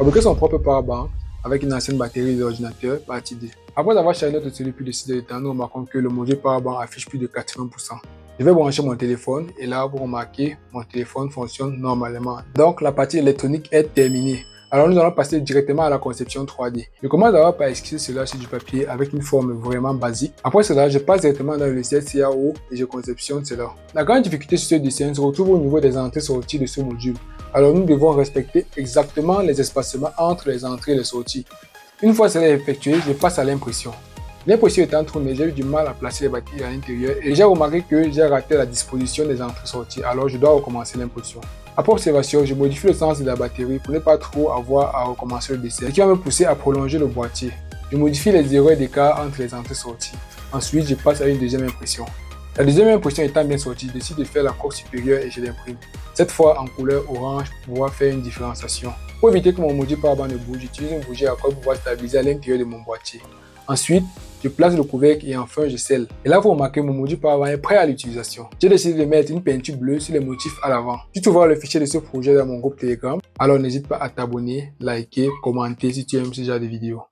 Fabriquer son propre powerbank avec une ancienne batterie d'ordinateur, partie 2. Après avoir chargé notre télé plus de 6 heures de temps, nous remarquons que le module powerbank affiche plus de 80%. Je vais brancher mon téléphone et là, vous remarquez, mon téléphone fonctionne normalement. Donc, la partie électronique est terminée. Alors, nous allons passer directement à la conception 3D. Je commence d'abord par esquisser cela sur du papier avec une forme vraiment basique. Après cela, je passe directement dans le logiciel CAO et je conceptionne cela. La grande difficulté sur ce dessin se retrouve au niveau des entrées-sorties de ce module. Alors, nous devons respecter exactement les espacements entre les entrées et les sorties. Une fois cela effectué, je passe à l'impression. L'impression étant tournée, j'ai eu du mal à placer les batteries à l'intérieur et j'ai remarqué que j'ai raté la disposition des entrées-sorties, alors je dois recommencer l'impression. Après observation, je modifie le sens de la batterie pour ne pas trop avoir à recommencer le dessin, ce qui va me pousser à prolonger le boîtier. Je modifie les erreurs d'écart entre les entrées-sorties. Ensuite, je passe à une deuxième impression. La deuxième impression étant bien sortie, je décide de faire la coque supérieure et je l'imprime. Cette fois en couleur orange pour pouvoir faire une différenciation. Pour éviter que mon module powerbank ne bouge, j'utilise une bougie à coque pour pouvoir stabiliser à l'intérieur de mon boîtier. Ensuite, je place le couvercle et enfin je scelle. Et là, vous remarquez mon module powerbank est prêt à l'utilisation. J'ai décidé de mettre une peinture bleue sur les motifs à l'avant. Si tu veux voir le fichier de ce projet dans mon groupe Telegram, alors n'hésite pas à t'abonner, liker, commenter si tu aimes ce genre de vidéos.